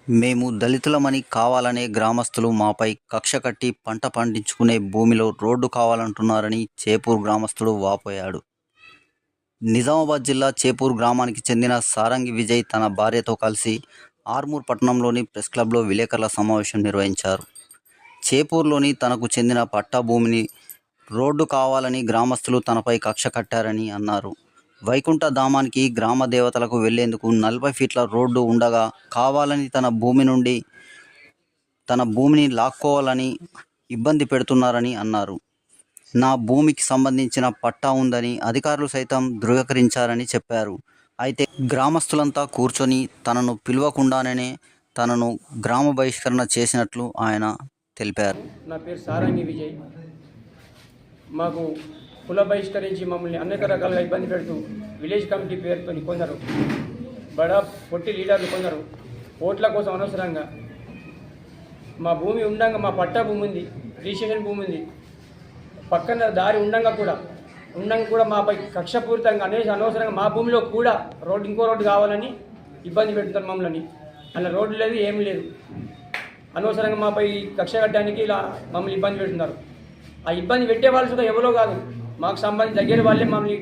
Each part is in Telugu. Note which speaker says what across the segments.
Speaker 1: మేము దళితులమని కావాలనే గ్రామస్తులు మాపై కక్ష కట్టి పంట పండించుకునే భూమిలో రోడ్డు కావాలంటున్నారని చేపూర్ గ్రామస్తుడు వాపోయాడు. నిజామాబాద్ జిల్లా చేపూర్ గ్రామానికి చెందిన సారంగి విజయ్ తన భార్యతో కలిసి ఆర్మూర్ పట్టణంలోని ప్రెస్ క్లబ్లో విలేకరుల సమావేశం నిర్వహించారు. చేపూర్లోని తనకు చెందిన పట్టా భూమిని రోడ్డు కావాలని గ్రామస్తులు తనపై కక్ష కట్టారని అన్నారు. వైకుంఠ ధామానికి గ్రామ దేవతలకు వెళ్లేందుకు 40 ఫీట్ల రోడ్డు ఉండగా కావాలని తన భూమిని లాక్కోవాలని ఇబ్బంది పెడుతున్నారని అన్నారు. నా భూమికి సంబంధించిన పట్టా ఉందని అధికారులు సైతం ధృవీకరించారని చెప్పారు. అయితే గ్రామస్తులంతా కూర్చొని తనను పిలవకుండానే తనను గ్రామ బహిష్కరణ చేసినట్లు ఆయన తెలిపారు.
Speaker 2: నా పేరు సారంగి విజయ్. మాకు కుల బహిష్కరించి మమ్మల్ని అనేక రకాలుగా ఇబ్బంది పెడుతూ విలేజ్ కమిటీ పేరుతో కొందరు బడా పొట్టి లీడర్లు కొందరు ఓట్ల కోసం అనవసరంగా మా భూమి ఉండగా, మా పట్టా భూమి ఉంది, రిజిస్ట్రేషన్ భూమి ఉంది, పక్కన దారి ఉండగా కూడా మాపై కక్షపూరితంగా అనవసరంగా మా భూమిలో కూడా ఇంకో రోడ్డు కావాలని ఇబ్బంది పెడుతున్నారు మమ్మల్ని. అలా రోడ్డు లేదు, ఏమీ లేదు. అనవసరంగా మాపై కక్ష కట్టడానికి ఇలా మమ్మల్ని ఇబ్బంది పెడుతున్నారు. ఆ ఇబ్బంది పెట్టే వాళ్ళు కూడా ఎవరో కాదు, మాకు సంబంధించి దగ్గర వాళ్ళే మమ్మల్ని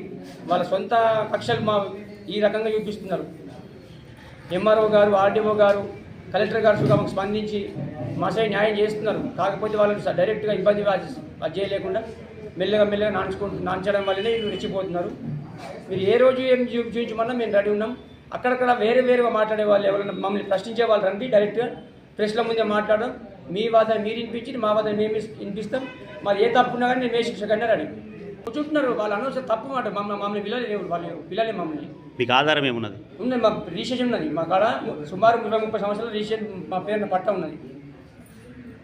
Speaker 2: వాళ్ళ సొంత కక్షలు ఈ రకంగా చూపిస్తున్నారు. ఎంఆర్ఓ గారు, ఆర్డీఓ గారు, కలెక్టర్ గారు కూడా మాకు స్పందించి మా సైడ్ న్యాయం చేస్తున్నారు. కాకపోతే వాళ్ళని డైరెక్ట్గా ఇబ్బంది చేయలేకుండా మెల్లగా నాంచడం వల్లనే వీళ్ళు రెచ్చిపోతున్నారు. మీరు ఏ రోజు ఏం చూపించమన్నా మేము రెడీ ఉన్నాం. అక్కడక్కడ వేరుగా మాట్లాడే వాళ్ళు ఎవరైనా మమ్మల్ని ప్రశ్నించే వాళ్ళు రండి, డైరెక్ట్గా ప్రెస్ల ముందే మాట్లాడడం. మీ వాదన మీరు వినిపించి మా వాదన మేము వినిపిస్తాం. మరి ఏ తప్పు ఉన్నా కానీ మేము ఏ శిక్ష కన్నా రెడీ కూర్చుంటున్నారు. వాళ్ళు అనవసరం తప్పు మాట మమ్మల్ని పిల్లలు వాళ్ళు పిల్లలే మమ్మల్ని.
Speaker 3: మీకు ఆధారం ఏమున్నది?
Speaker 2: ఉన్నది, మాకు రిజిస్ట్రేషన్ ఉన్నది. మా కాడ సుమారు 20-30 సంవత్సరాలు రిజిస్ట్రేషన్ మా పేరున పట్టా ఉన్నది.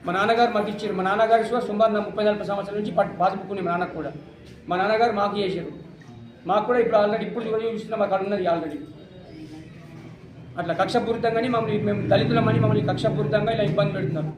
Speaker 2: మా నాన్నగారు మాకు ఇచ్చారు. మా నాన్నగారు సుమారు 30-40 సంవత్సరాల నుంచి పాస్బుక్ ఉంది. మా నాన్నకు కూడా మా నాన్నగారు మాకు చేశారు. మాకు కూడా ఇప్పుడు ఆల్రెడీ ఇప్పుడు చూపిస్తున్నా మాకు అక్కడ ఉన్నది ఆల్రెడీ. అట్లా కక్షపూరితంగానే మేము దళితులమని మమ్మల్ని కక్షపూరితంగా ఇలా ఇబ్బంది పెడుతున్నారు.